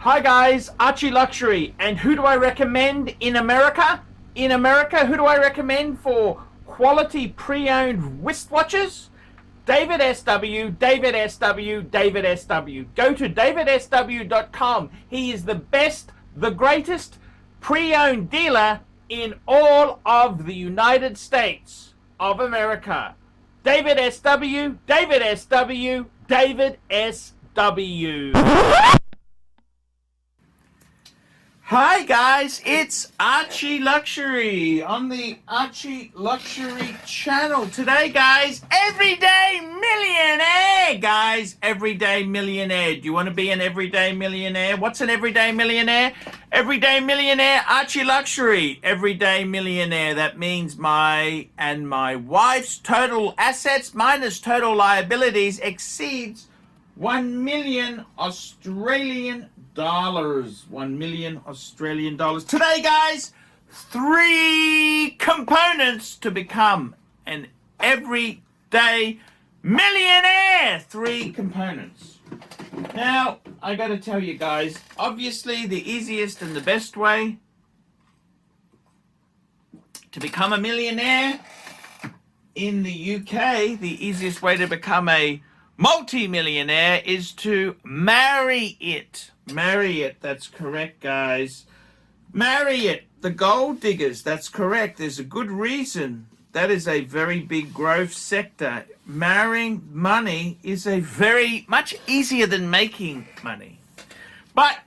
Hi guys, ArchieLuxury, and who do I recommend in America? In America, who do I recommend for quality pre-owned wristwatches? David SW, David SW, David SW. Go to davidsw.com. He is the best, the greatest pre-owned dealer in all of the United States of America. David SW, David SW, David SW. Hi guys, it's ArchieLuxury on the ArchieLuxury channel. Today guys, Everyday Millionaire guys, Everyday Millionaire. Do you want to be an Everyday Millionaire? What's an Everyday Millionaire? Everyday Millionaire, ArchieLuxury, Everyday Millionaire. That means my and my wife's total assets minus total liabilities exceeds 1 million Australian dollars. 1 million Australian dollars. Today, guys, 3 components to become an everyday millionaire. 3 components. Now, I got to tell you guys, obviously the easiest and the best way to become a millionaire in the UK, the easiest way to become a multi-millionaire is to marry it. Marry it, that's correct, guys. Marry it. The gold diggers, that's correct. There's a good reason. That is a very big growth sector. Marrying money is a very much easier than making money. But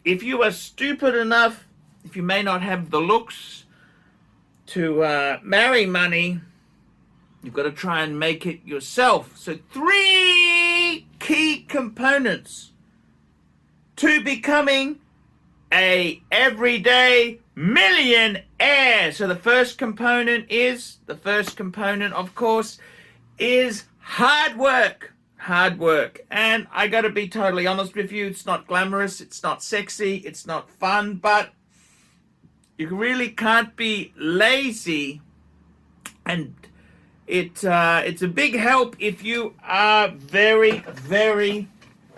if you are stupid enough, if you may not have the looks to marry money, you've got to try and make it yourself. So 3 key components to becoming a everyday millionaire. So the first component, of course, is hard work. Hard work. And I got to be totally honest with you, it's not glamorous, it's not sexy, it's not fun, but you really can't be lazy, and it's a big help if you are very, very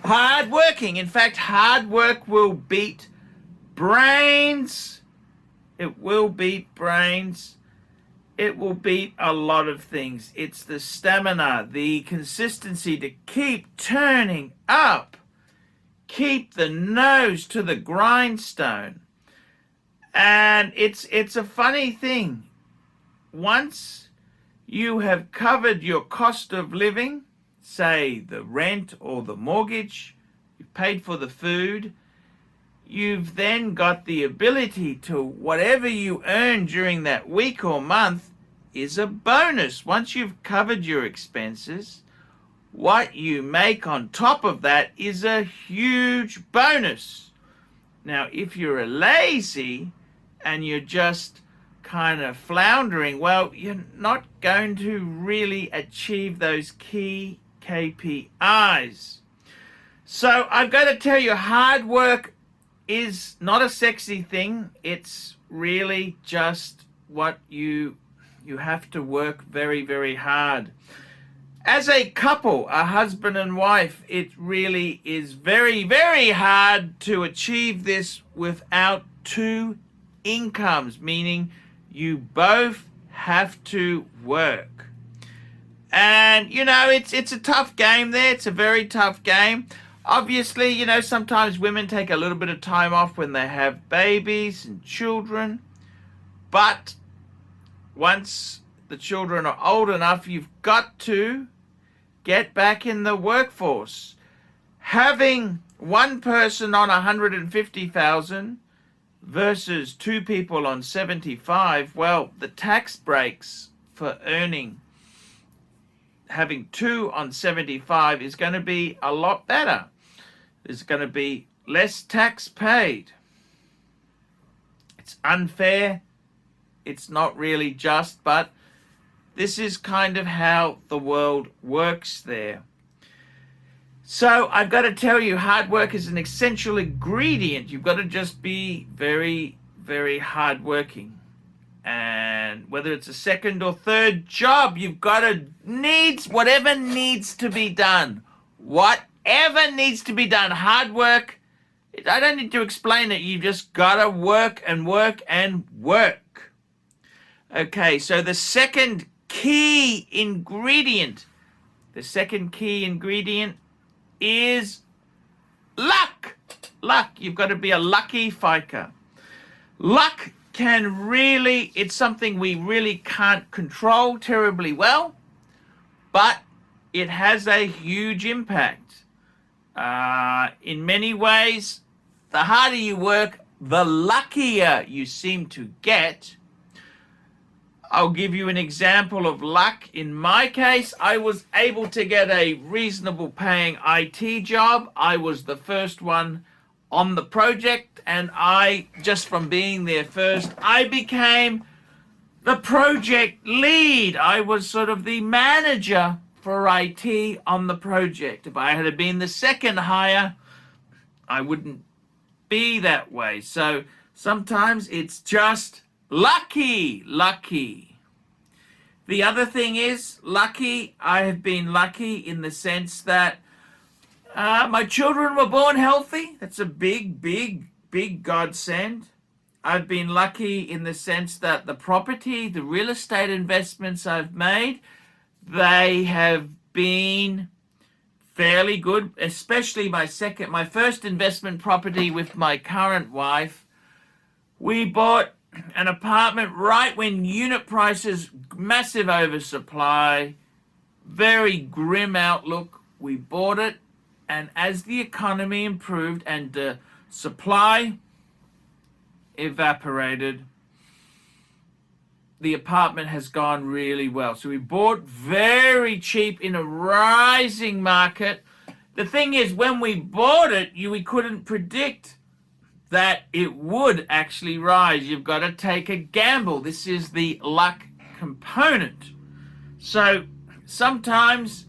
hard working. In fact, hard work will beat brains. It will beat brains. It will beat a lot of things. It's the stamina, the consistency to keep turning up, keep the nose to the grindstone. And it's a funny thing. Once you have covered your cost of living, say the rent or the mortgage, you've paid for the food, you've then got the ability to whatever you earn during that week or month is a bonus. Once you've covered your expenses, what you make on top of that is a huge bonus. Now, if you're a lazy and you're just kind of floundering, well, you're not going to really achieve those key KPIs. So I've got to tell you, hard work is not a sexy thing. It's really just what you have to work very, very hard. As a couple, a husband and wife, it really is very, very hard to achieve this without 2 incomes, meaning you both have to work. And, it's a tough game there. It's a very tough game. Obviously, sometimes women take a little bit of time off when they have babies and children. But once the children are old enough, you've got to get back in the workforce. Having one person on 150,000 versus 2 people on 75, well, the tax breaks for having 2 on 75 is going to be a lot better. There's going to be less tax paid. It's unfair. It's not really just, but this is kind of how the world works there. So I've got to tell you, hard work is an essential ingredient. You've got to just be very, very hardworking. And whether it's a second or third job, you've got to whatever needs to be done. Whatever needs to be done. Hard work I don't need to explain it. You've just got to work and work and work. Okay, so the second key ingredient is luck. Luck. You've got to be a lucky fiker. Luck it's something we really can't control terribly well, but it has a huge impact. In many ways, the harder you work, the luckier you seem to get. I'll give you an example of luck. In my case, I was able to get a reasonable paying IT job. I was the first one on the project, and just from being there first, I became the project lead. I was sort of the manager for IT on the project. If I had been the second hire, I wouldn't be that way. So sometimes it's just lucky. The other thing is I have been lucky in the sense that my children were born healthy. That's a big godsend. I've been lucky in the sense that the real estate investments I've made, they have been fairly good, especially my first investment property with my current wife. We bought an apartment right when unit prices, massive oversupply, very grim outlook. We bought it, and as the economy improved and the supply evaporated, the apartment has gone really well. So we bought very cheap in a rising market. The thing is, when we bought it, we couldn't predict that it would actually rise. You've got to take a gamble. This is the luck component. So sometimes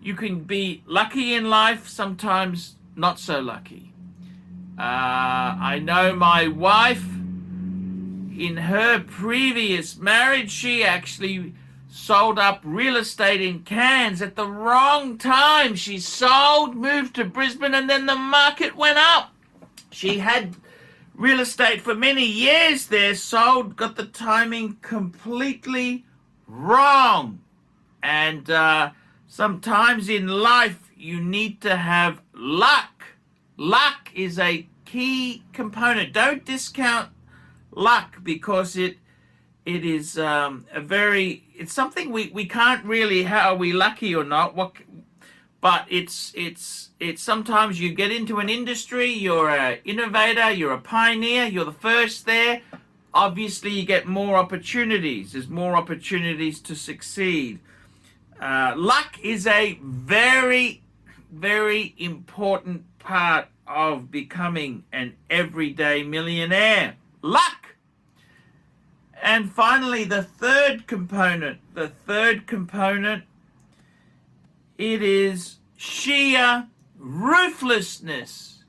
you can be lucky in life, sometimes not so lucky. I know my wife, in her previous marriage, she actually sold up real estate in Cairns at the wrong time. She sold, moved to Brisbane, and then the market went up. She had real estate for many years there, sold, got the timing completely wrong. And sometimes in life, you need to have luck. Luck is a key component. Don't discount luck, because it is it's something we can't really, how are we lucky or not, but it's sometimes you get into an industry, you're an innovator, you're a pioneer, you're the first there, obviously you get more opportunities. There's more opportunities to succeed. Luck is a very important part of becoming an everyday millionaire. Luck. And finally, the third component, it is sheer ruthlessness.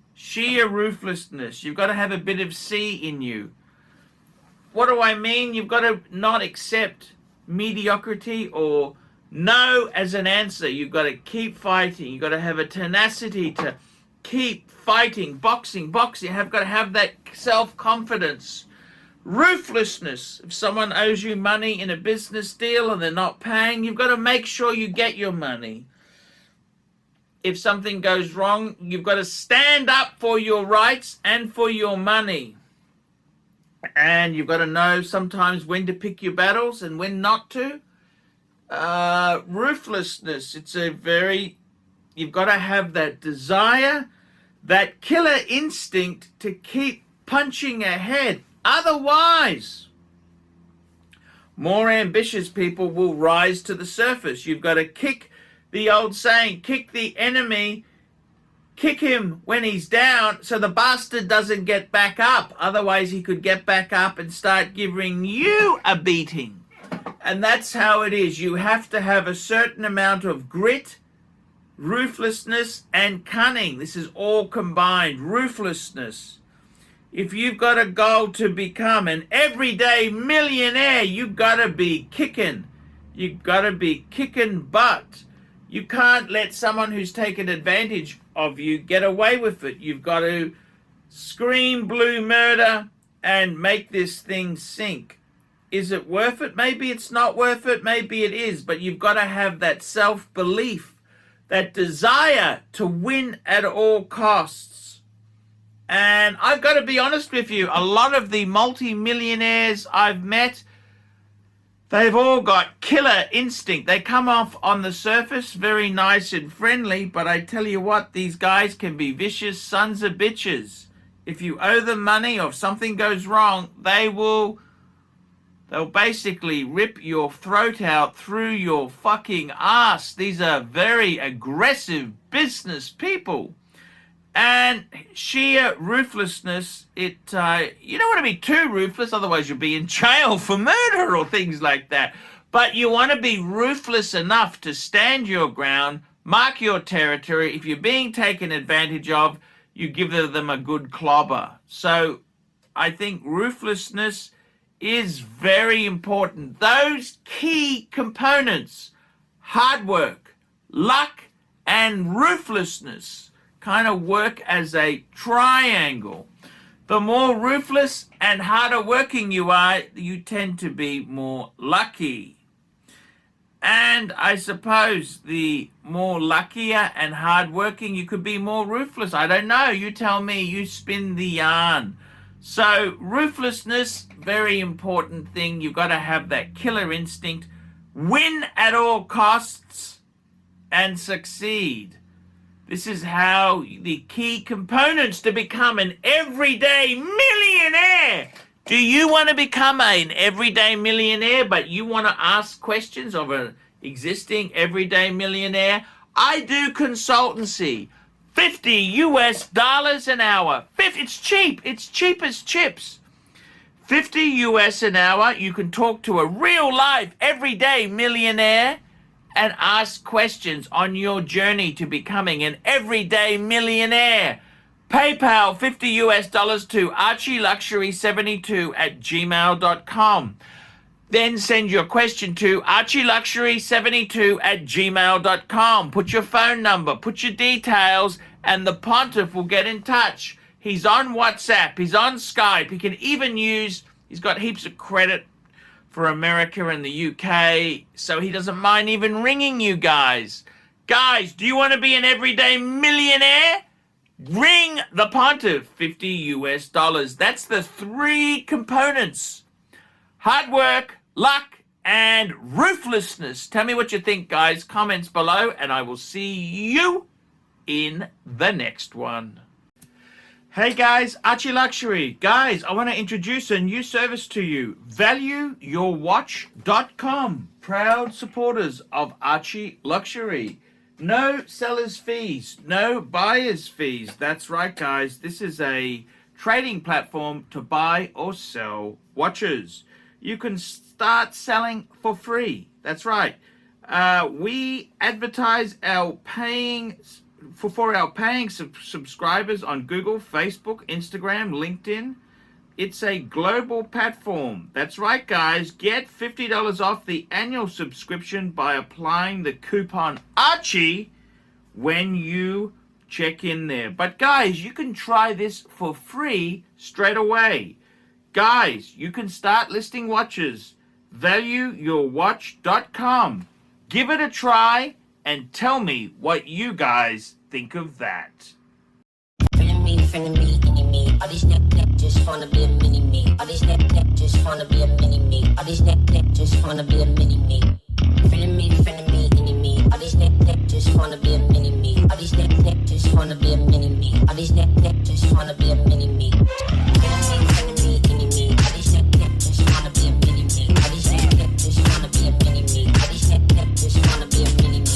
You've got to have a bit of C in you. What do I mean? You've got to not accept mediocrity or no as an answer. You've got to keep fighting. You've got to have a tenacity to keep fighting, boxing. You've got to have that self-confidence. Ruthlessness. If someone owes you money in a business deal and they're not paying, you've got to make sure you get your money. If something goes wrong, you've got to stand up for your rights and for your money. And you've got to know sometimes when to pick your battles and when not to. Ruthlessness. You've got to have that desire, that killer instinct to keep punching ahead. Otherwise, more ambitious people will rise to the surface. You've got to kick the old saying, kick the enemy, kick him when he's down so the bastard doesn't get back up. Otherwise, he could get back up and start giving you a beating. And that's how it is. You have to have a certain amount of grit, ruthlessness, and cunning. This is all combined. Ruthlessness. If you've got a goal to become an everyday millionaire, you've got to be kicking. You've got to be kicking butt. You can't let someone who's taken advantage of you get away with it. You've got to scream blue murder and make this thing sink. Is it worth it? Maybe it's not worth it. Maybe it is. But you've got to have that self-belief, that desire to win at all costs. And I've got to be honest with you, a lot of the multi-millionaires I've met, they've all got killer instinct. They come off on the surface very nice and friendly, but I tell you what, these guys can be vicious sons of bitches. If you owe them money or if something goes wrong, they'll basically rip your throat out through your fucking ass. These are very aggressive business people. And sheer ruthlessness, you don't want to be too ruthless, otherwise you'll be in jail for murder or things like that. But you want to be ruthless enough to stand your ground, mark your territory. If you're being taken advantage of, you give them a good clobber. So I think ruthlessness is very important. Those key components, hard work, luck, and ruthlessness, kind of work as a triangle. The more ruthless and harder working you are, you tend to be more lucky. And I suppose the more luckier and hard working, you could be more ruthless. I don't know. You tell me. You spin the yarn. So ruthlessness, very important thing. You've got to have that killer instinct. Win at all costs and succeed. This is how the key components to become an everyday millionaire. Do you want to become an everyday millionaire, but you want to ask questions of an existing everyday millionaire? I do consultancy. $50 an hour. It's cheap. It's cheap as chips. $50 an hour. You can talk to a real life everyday millionaire and ask questions on your journey to becoming an everyday millionaire. PayPal $50 to ArchieLuxury72@gmail.com. Then send your question to ArchieLuxury72@gmail.com. Put your phone number, put your details, and the pontiff will get in touch. He's on WhatsApp, he's on Skype, he can even he's got heaps of credit for America and the UK, so he doesn't mind even ringing you guys. Guys, do you want to be an everyday millionaire? Ring the pontiff, $50. That's the three components. Hard work, luck, and ruthlessness. Tell me what you think, guys. Comments below, and I will see you in the next one. Hey guys, ArchieLuxury. Guys, I want to introduce a new service to you. ValueYourWatch.com. Proud supporters of ArchieLuxury. No seller's fees, no buyer's fees. That's right, guys. This is a trading platform to buy or sell watches. You can start selling for free. That's right. We advertise our paying for our paying subscribers on Google, Facebook, Instagram, LinkedIn. It's a global platform. That's right, guys. Get $50 off the annual subscription by applying the coupon Archie when you check in there. But guys, you can try this for free straight away. Guys, you can start listing watches. ValueYourWatch.com. Give it a try and tell me what you guys think of that. Feeling me, me. All these neck just wanna be a mini me. All these neck just wanna be a mini me. All these neck just wanna be a mini me. Feeling me, me. All these neck just wanna be a mini me. All these neck just wanna be a mini me. All these neck just wanna be a mini me. Feeling me, me. All these neck just wanna be a mini me. All these neck just wanna be a mini me. All these neck just wanna be a mini me.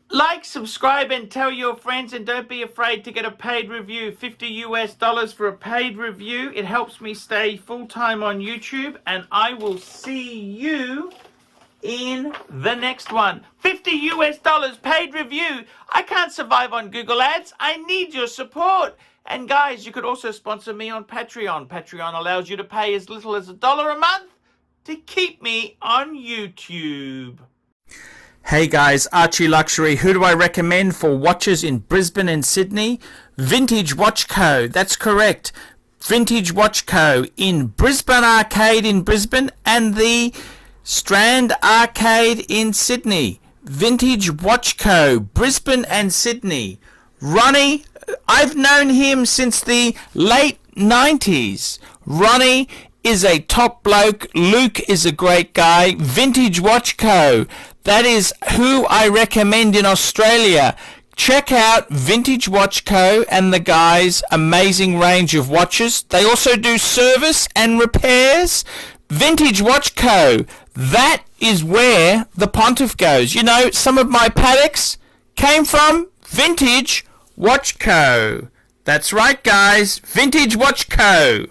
Like, subscribe, and tell your friends, and don't be afraid to get a paid review. $50 for a paid review. It helps me stay full-time on YouTube, and I will see you in the next one. $50 paid review. I can't survive on Google Ads. I need your support. And guys, you could also sponsor me on Patreon. Patreon allows you to pay as little as $1 a month to keep me on YouTube. Hey guys, ArchieLuxury. Who do I recommend for watches in Brisbane and Sydney? Vintage Watch Co. That's correct. Vintage Watch Co. in Brisbane Arcade in Brisbane and the Strand Arcade in Sydney. Vintage Watch Co. Brisbane and Sydney. Ronnie, I've known him since the late 90s. Ronnie is a top bloke. Luke is a great guy. Vintage Watch Co. That is who I recommend in Australia. Check out Vintage Watch Co. and the guys' amazing range of watches. They also do service and repairs. Vintage Watch Co. That is where the Pontiff goes. You know, some of my Pateks came from Vintage Watch Co. That's right, guys. Vintage Watch Co.